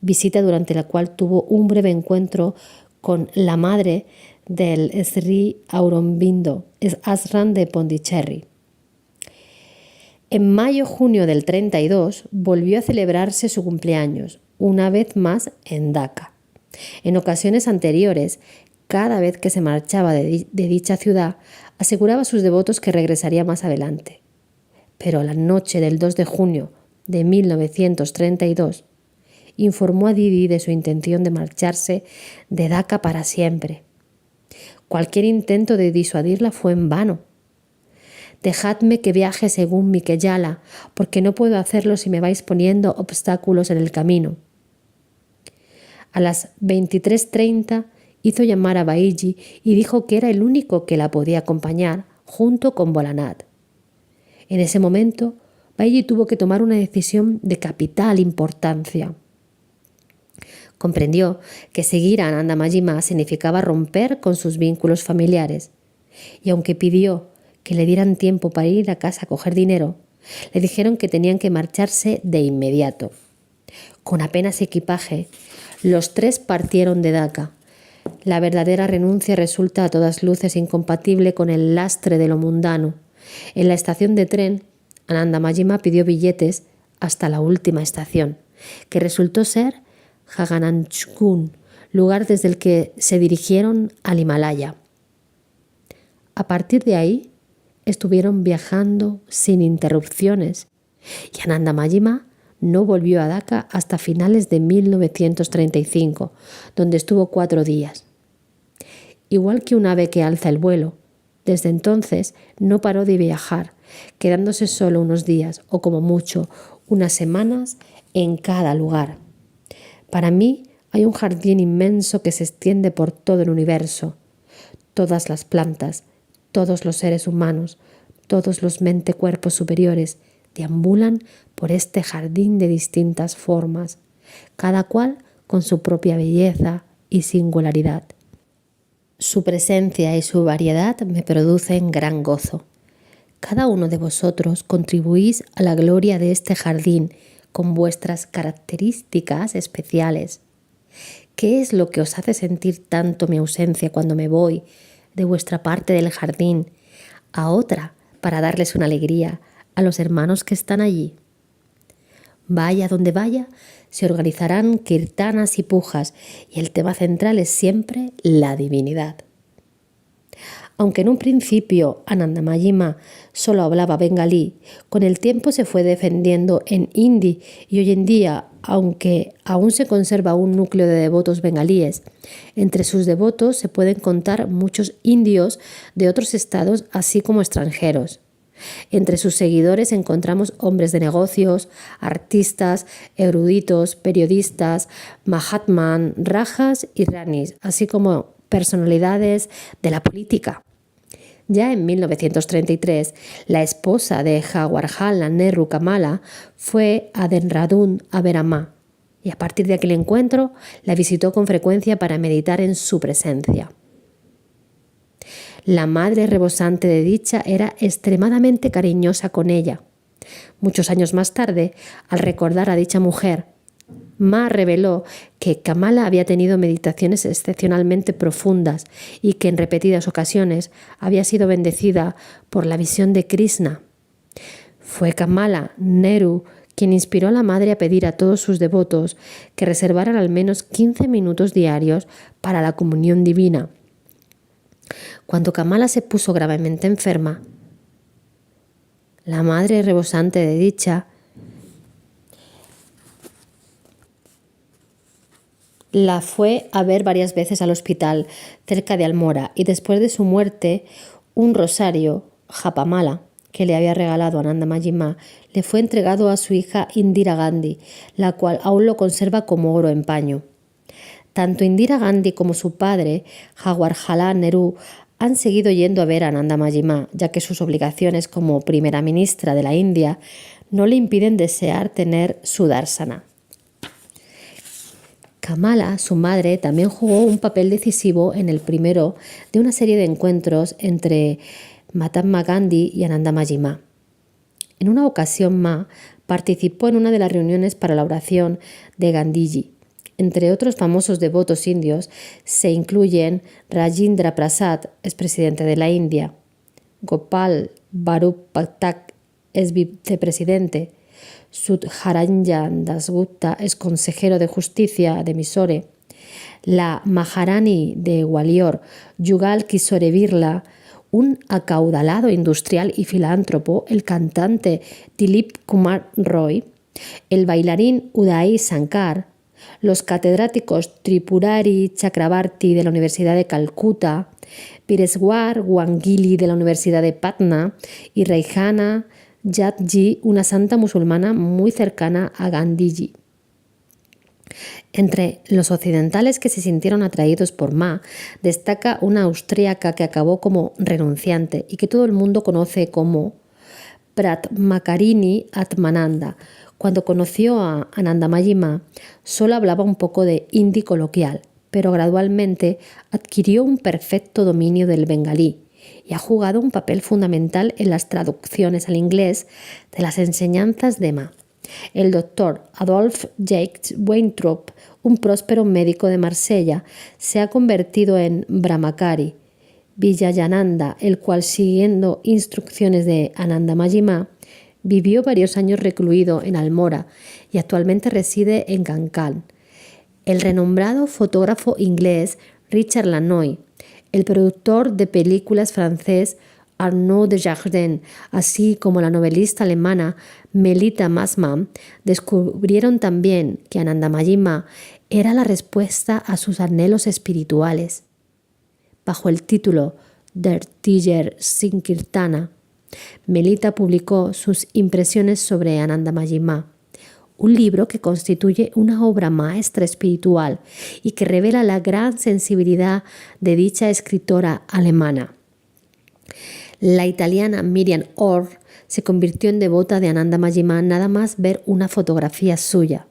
visita durante la cual tuvo un breve encuentro con la madre del Sri Aurobindo Ashram de Pondicherry. En mayo-junio del 32 volvió a celebrarse su cumpleaños, una vez más en Dhaka. En ocasiones anteriores, cada vez que se marchaba de dicha ciudad, aseguraba a sus devotos que regresaría más adelante. Pero la noche del 2 de junio de 1932 informó a Didi de su intención de marcharse de Dhaka para siempre. Cualquier intento de disuadirla fue en vano. Dejadme que viaje según mi Keyala, porque no puedo hacerlo si me vais poniendo obstáculos en el camino. A las 23:30 hizo llamar a Baiji y dijo que era el único que la podía acompañar, junto con Volanat. En ese momento, Baiji tuvo que tomar una decisión de capital importancia. Comprendió que seguir a Anandamayi Ma significaba romper con sus vínculos familiares, y aunque pidió que le dieran tiempo para ir a casa a coger dinero, le dijeron que tenían que marcharse de inmediato. Con apenas equipaje, los tres partieron de Dhaka. La verdadera renuncia resulta a todas luces incompatible con el lastre de lo mundano. En la estación de tren, Anandamayi Ma pidió billetes hasta la última estación, que resultó ser Jagannath-Gun, lugar desde el que se dirigieron al Himalaya. A partir de ahí, estuvieron viajando sin interrupciones y Anandamayi Ma no volvió a Dhaka hasta finales de 1935, donde estuvo 4 días. Igual que un ave que alza el vuelo, desde entonces no paró de viajar, quedándose solo unos días o como mucho unas semanas en cada lugar. Para mí hay un jardín inmenso que se extiende por todo el universo. Todas las plantas, todos los seres humanos, todos los mente-cuerpos superiores deambulan por este jardín de distintas formas, cada cual con su propia belleza y singularidad. Su presencia y su variedad me producen gran gozo. Cada uno de vosotros contribuís a la gloria de este jardín con vuestras características especiales. ¿Qué es lo que os hace sentir tanto mi ausencia cuando me voy de vuestra parte del jardín a otra para darles una alegría a los hermanos que están allí? Vaya donde vaya, se organizarán kirtanas y pujas y el tema central es siempre la divinidad. Aunque en un principio Anandamayi Ma solo hablaba bengalí, con el tiempo se fue defendiendo en hindi y hoy en día, aunque aún se conserva un núcleo de devotos bengalíes, entre sus devotos se pueden contar muchos indios de otros estados así como extranjeros. Entre sus seguidores encontramos hombres de negocios, artistas, eruditos, periodistas, mahatman, rajas y ranis, así como personalidades de la política. Ya en 1933, la esposa de Jawaharlal Nehru Kamala fue a Dehradún a ver a Ma, y a partir de aquel encuentro la visitó con frecuencia para meditar en su presencia. La madre rebosante de dicha era extremadamente cariñosa con ella. Muchos años más tarde, al recordar a dicha mujer, Ma reveló que Kamala había tenido meditaciones excepcionalmente profundas y que en repetidas ocasiones había sido bendecida por la visión de Krishna. Fue Kamala Nehru quien inspiró a la madre a pedir a todos sus devotos que reservaran al menos 15 minutos diarios para la comunión divina. Cuando Kamala se puso gravemente enferma, la madre, rebosante de dicha, la fue a ver varias veces al hospital cerca de Almora, y después de su muerte, un rosario, Japamala, que le había regalado Anandamayi Ma, le fue entregado a su hija Indira Gandhi, la cual aún lo conserva como oro en paño. Tanto Indira Gandhi como su padre, Jawaharlal Nehru, han seguido yendo a ver a Anandamayi Ma, ya que sus obligaciones como primera ministra de la India no le impiden desear tener su darsana. Kamala, su madre, también jugó un papel decisivo en el primero de una serie de encuentros entre Mahatma Gandhi y Anandamayi Ma. En una ocasión, Ma participó en una de las reuniones para la oración de Gandhiji. Entre otros famosos devotos indios se incluyen Rajendra Prasad, expresidente de la India, Gopal Bharu Pathak, ex vicepresidente, Sudharanjan Dasgupta, ex consejero de justicia de Mysore, la Maharani de Gwalior, Yugal Kishore Birla, un acaudalado industrial y filántropo, el cantante Dilip Kumar Roy, el bailarín Uday Shankar, los catedráticos Tripurari Chakrabarti de la Universidad de Calcuta, Bireswar Wangili de la Universidad de Patna y Reihana Jatji, una santa musulmana muy cercana a Gandhiji. Entre los occidentales que se sintieron atraídos por Ma, destaca una austríaca que acabó como renunciante y que todo el mundo conoce como Pratmakarini Atmananda. Cuando conoció a Anandamayi Ma, solo hablaba un poco de hindi coloquial, pero gradualmente adquirió un perfecto dominio del bengalí y ha jugado un papel fundamental en las traducciones al inglés de las enseñanzas de Ma. El doctor Adolphe Jacques Weintraub, un próspero médico de Marsella, se ha convertido en Brahmachari Vijayananda, el cual, siguiendo instrucciones de Anandamayi Ma, vivió varios años recluido en Almora y actualmente reside en Cancán. El renombrado fotógrafo inglés Richard Lanois, el productor de películas francés Arnaud Desjardins, así como la novelista alemana Melita Massmann, descubrieron también que Anandamayi Ma era la respuesta a sus anhelos espirituales. Bajo el título Der Tiger Sankirtana, Melita publicó sus impresiones sobre Anandamayi Ma, un libro que constituye una obra maestra espiritual y que revela la gran sensibilidad de dicha escritora alemana. La italiana Miriam Orr se convirtió en devota de Anandamayi Ma nada más ver una fotografía suya.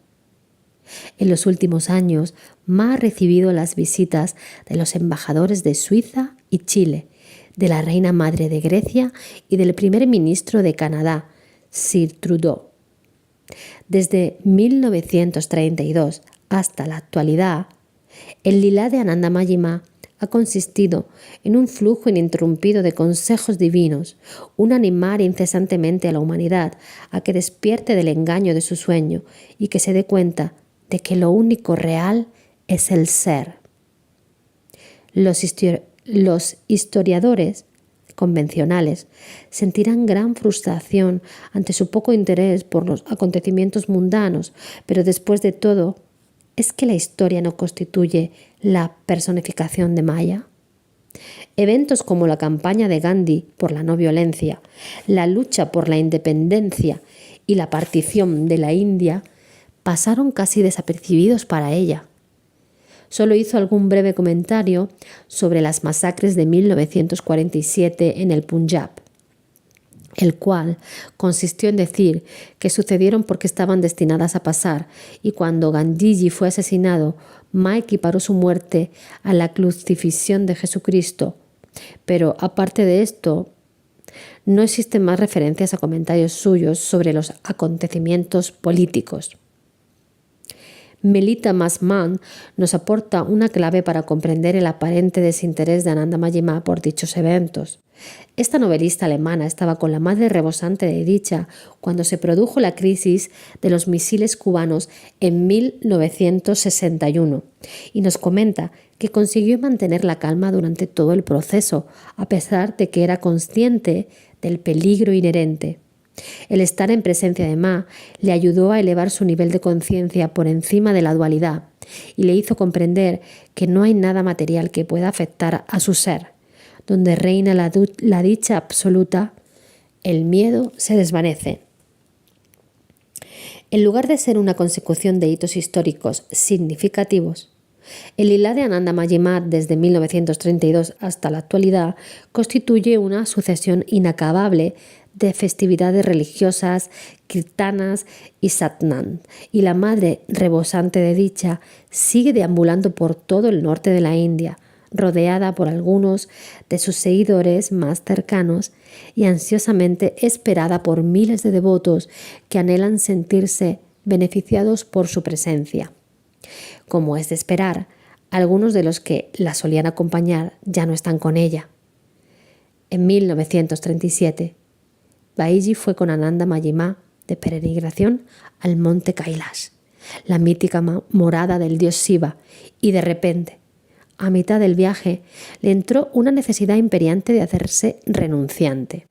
En los últimos años, Ma ha recibido las visitas de los embajadores de Suiza y Chile, de la reina madre de Grecia y del primer ministro de Canadá, Sir Trudeau. Desde 1932 hasta la actualidad, el lila de Anandamayi Ma ha consistido en un flujo ininterrumpido de consejos divinos, un animar incesantemente a la humanidad a que despierte del engaño de su sueño y que se dé cuenta de que lo único real es el ser. Los historiadores convencionales sentirán gran frustración ante su poco interés por los acontecimientos mundanos, pero después de todo, ¿es que la historia no constituye la personificación de Maya? Eventos como la campaña de Gandhi por la no violencia, la lucha por la independencia y la partición de la India pasaron casi desapercibidos para ella. Solo hizo algún breve comentario sobre las masacres de 1947 en el Punjab, el cual consistió en decir que sucedieron porque estaban destinadas a pasar, y cuando Gandhiji fue asesinado, Ma equiparó su muerte a la crucifixión de Jesucristo. Pero aparte de esto, no existen más referencias a comentarios suyos sobre los acontecimientos políticos. Melita Massmann nos aporta una clave para comprender el aparente desinterés de Anandamayi Ma por dichos eventos. Esta novelista alemana estaba con la madre rebosante de dicha cuando se produjo la crisis de los misiles cubanos en 1961 y nos comenta que consiguió mantener la calma durante todo el proceso, a pesar de que era consciente del peligro inherente. El estar en presencia de Ma le ayudó a elevar su nivel de conciencia por encima de la dualidad y le hizo comprender que no hay nada material que pueda afectar a su ser. Donde reina la dicha absoluta, el miedo se desvanece. En lugar de ser una consecución de hitos históricos significativos, el lila de Ananda Mayima desde 1932 hasta la actualidad constituye una sucesión inacabable de festividades religiosas, kirtanas y satnam, y la madre rebosante de dicha sigue deambulando por todo el norte de la India, rodeada por algunos de sus seguidores más cercanos y ansiosamente esperada por miles de devotos que anhelan sentirse beneficiados por su presencia. Como es de esperar, algunos de los que la solían acompañar ya no están con ella. En 1937, Baiji fue con Ananda Mayima de peregrinación al monte Kailash, la mítica morada del dios Shiva, y de repente, a mitad del viaje, le entró una necesidad imperiante de hacerse renunciante.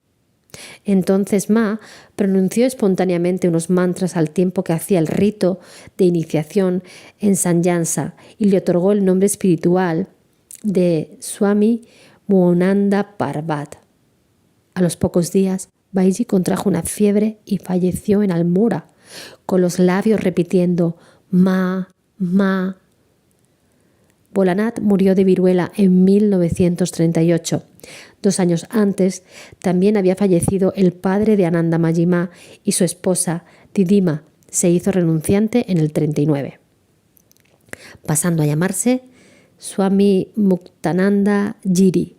Entonces Ma pronunció espontáneamente unos mantras al tiempo que hacía el rito de iniciación en Sannyasa y le otorgó el nombre espiritual de Swami Muonanda Parbat. A los pocos días, Baiji contrajo una fiebre y falleció en Almora, con los labios repitiendo Ma, Ma. Bholanat murió de viruela en 1938. 2 años antes también había fallecido el padre de Ananda Mayima y su esposa Didima se hizo renunciante en el 39, pasando a llamarse Swami Muktananda Giri.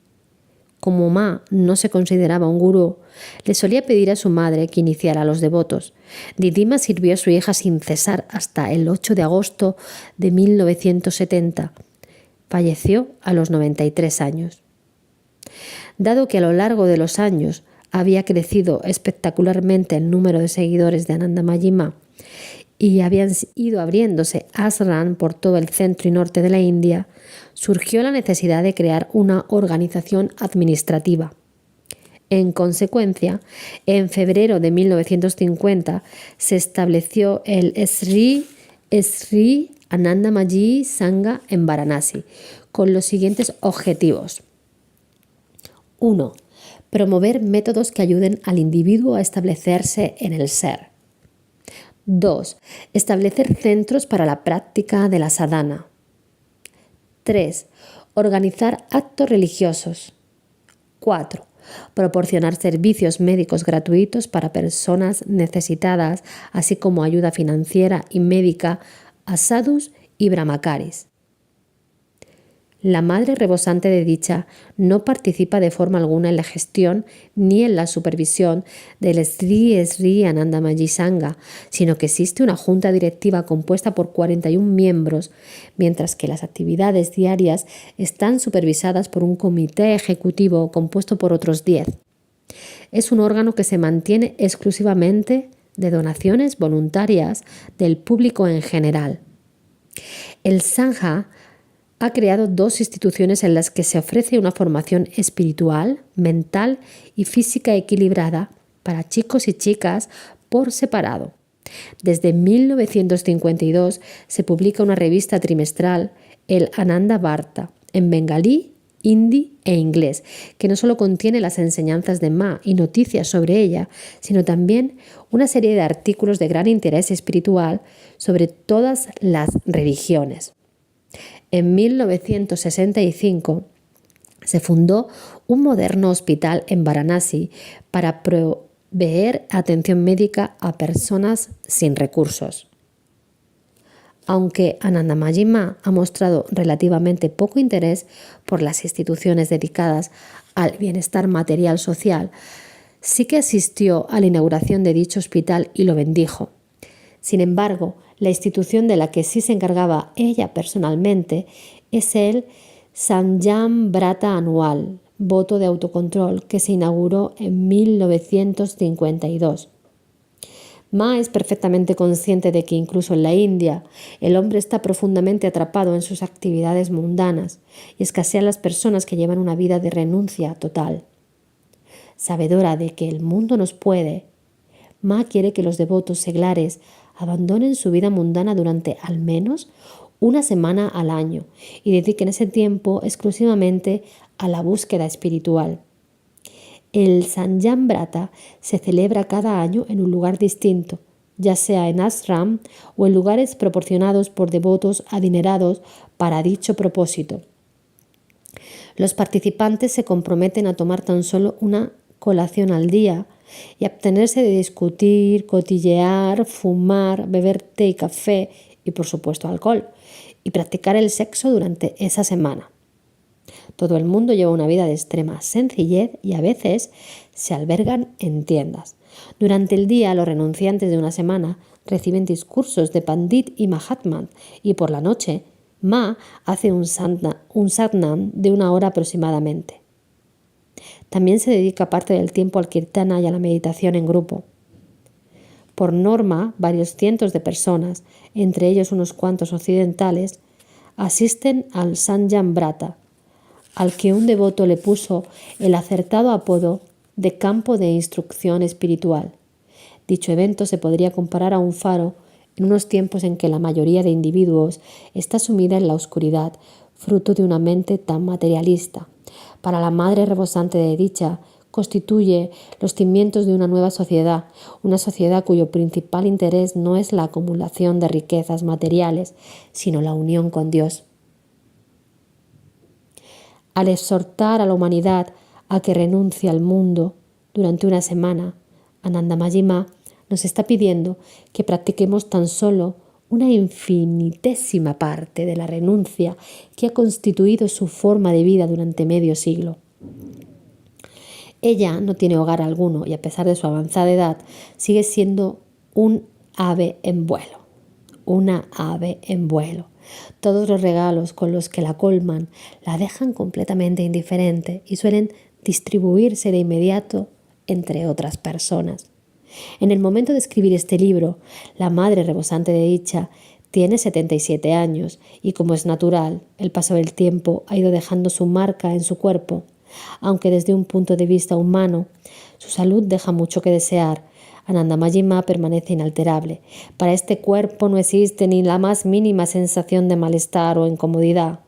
Como Ma no se consideraba un gurú, le solía pedir a su madre que iniciara a los devotos. Didima sirvió a su hija sin cesar hasta el 8 de agosto de 1970. Falleció a los 93 años. Dado que a lo largo de los años había crecido espectacularmente el número de seguidores de Ananda Mayima y habían ido abriéndose ashram por todo el centro y norte de la India, surgió la necesidad de crear una organización administrativa. En consecuencia, en febrero de 1950 se estableció el Sri Ananda Mayyi Sangha en Varanasi, con los siguientes objetivos. 1. Promover métodos que ayuden al individuo a establecerse en el ser. 2. Establecer centros para la práctica de la sadhana. 3. Organizar actos religiosos. 4. Proporcionar servicios médicos gratuitos para personas necesitadas, así como ayuda financiera y médica a sadhus y brahmacharis. La madre rebosante de dicha no participa de forma alguna en la gestión ni en la supervisión del Sri Ananda Mayyi Sangha, sino que existe una junta directiva compuesta por 41 miembros, mientras que las actividades diarias están supervisadas por un comité ejecutivo compuesto por otros 10. Es un órgano que se mantiene exclusivamente de donaciones voluntarias del público en general. El Sangha ha creado 2 instituciones en las que se ofrece una formación espiritual, mental y física equilibrada para chicos y chicas por separado. Desde 1952 se publica una revista trimestral, el Ananda Varta, en bengalí, hindi e inglés, que no solo contiene las enseñanzas de Ma y noticias sobre ella, sino también una serie de artículos de gran interés espiritual sobre todas las religiones. En 1965 se fundó un moderno hospital en Varanasi para proveer atención médica a personas sin recursos. Aunque Ananda Mayima ha mostrado relativamente poco interés por las instituciones dedicadas al bienestar material social, sí que asistió a la inauguración de dicho hospital y lo bendijo. Sin embargo, la institución de la que sí se encargaba ella personalmente es el Sanjam Brata anual, voto de autocontrol que se inauguró en 1952. Ma es perfectamente consciente de que incluso en la India el hombre está profundamente atrapado en sus actividades mundanas y escasean las personas que llevan una vida de renuncia total. Sabedora de que el mundo nos puede, Ma quiere que los devotos seglares abandonen su vida mundana durante al menos una semana al año y dediquen ese tiempo exclusivamente a la búsqueda espiritual. El Sanjam Brata se celebra cada año en un lugar distinto, ya sea en ashram o en lugares proporcionados por devotos adinerados para dicho propósito. Los participantes se comprometen a tomar tan solo una colación al día y abstenerse de discutir, cotillear, fumar, beber té y café y por supuesto alcohol, y practicar el sexo durante esa semana. Todo el mundo lleva una vida de extrema sencillez y a veces se albergan en tiendas. Durante el día, los renunciantes de una semana reciben discursos de Pandit y Mahatma y por la noche, Ma hace un sadhana de 1 hora aproximadamente. También se dedica parte del tiempo al kirtana y a la meditación en grupo. Por norma, varios cientos de personas, entre ellos unos cuantos occidentales, asisten al Sanjam Brata, al que un devoto le puso el acertado apodo de campo de instrucción espiritual. Dicho evento se podría comparar a un faro en unos tiempos en que la mayoría de individuos está sumida en la oscuridad, fruto de una mente tan materialista. Para la madre rebosante de dicha, constituye los cimientos de una nueva sociedad, una sociedad cuyo principal interés no es la acumulación de riquezas materiales, sino la unión con Dios. Al exhortar a la humanidad a que renuncie al mundo durante una semana, Anandamayi Ma nos está pidiendo que practiquemos tan solo una infinitésima parte de la renuncia que ha constituido su forma de vida durante medio siglo. Ella no tiene hogar alguno y a pesar de su avanzada edad sigue siendo un ave en vuelo, una ave en vuelo. Todos los regalos con los que la colman la dejan completamente indiferente y suelen distribuirse de inmediato entre otras personas. En el momento de escribir este libro, la madre rebosante de dicha tiene 77 años y, como es natural, el paso del tiempo ha ido dejando su marca en su cuerpo. Aunque desde un punto de vista humano, su salud deja mucho que desear, Anandamayi Ma permanece inalterable. Para este cuerpo no existe ni la más mínima sensación de malestar o incomodidad.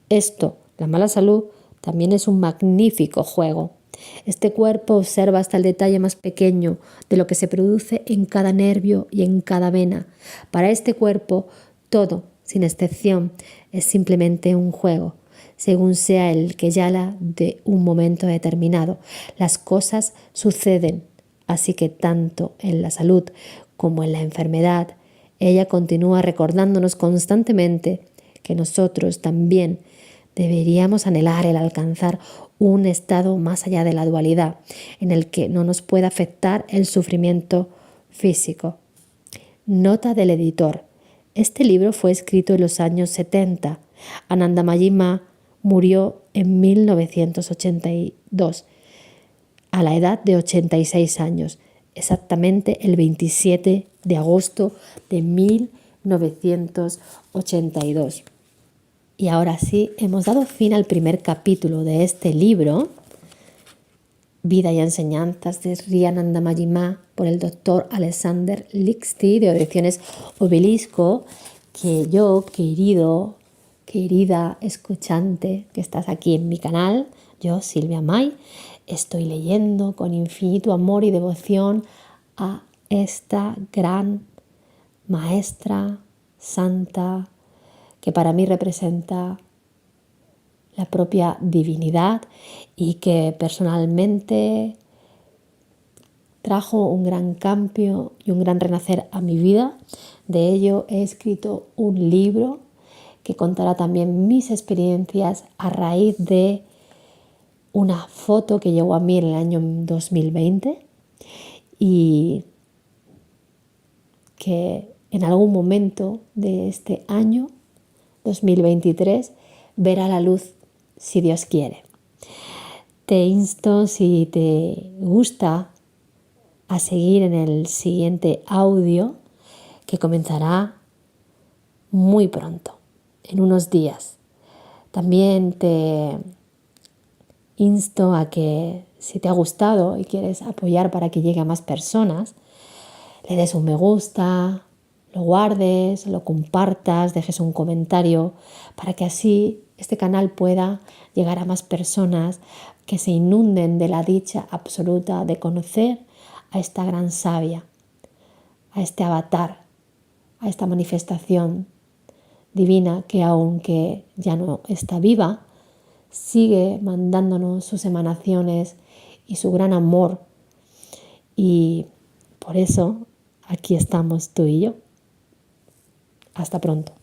Esto, la mala salud, también es un magnífico juego. Este cuerpo observa hasta el detalle más pequeño de lo que se produce en cada nervio y en cada vena. Para este cuerpo, todo, sin excepción, es simplemente un juego. Según sea el Keyala de un momento determinado, las cosas suceden. Así que tanto en la salud como en la enfermedad, ella continúa recordándonos constantemente que nosotros también deberíamos anhelar el alcanzar un estado más allá de la dualidad, en el que no nos pueda afectar el sufrimiento físico. Nota del editor. Este libro fue escrito en los años 70. Anandamayi Ma murió en 1982, a la edad de 86 años, exactamente el 27 de agosto de 1982. Y ahora sí, hemos dado fin al primer capítulo de este libro, Vida y enseñanzas de Sri Anandamayi Ma, por el doctor Alexander Licksby, de Ediciones Obelisco, que yo, querida escuchante que estás aquí en mi canal, yo, Silvia May, estoy leyendo con infinito amor y devoción a esta gran maestra santa que para mí representa la propia divinidad y que personalmente trajo un gran cambio y un gran renacer a mi vida. De ello he escrito un libro que contará también mis experiencias a raíz de una foto que llegó a mí en el año 2020 y que en algún momento de este año 2023 verá la luz si Dios quiere. Te insto, si te gusta, a seguir en el siguiente audio que comenzará muy pronto, en unos días. También te insto a que, si te ha gustado y quieres apoyar para que llegue a más personas, le des un me gusta, lo guardes, lo compartas, dejes un comentario para que así este canal pueda llegar a más personas que se inunden de la dicha absoluta de conocer a esta gran sabia, a este avatar, a esta manifestación divina que, aunque ya no está viva, sigue mandándonos sus emanaciones y su gran amor. Y por eso aquí estamos tú y yo. Hasta pronto.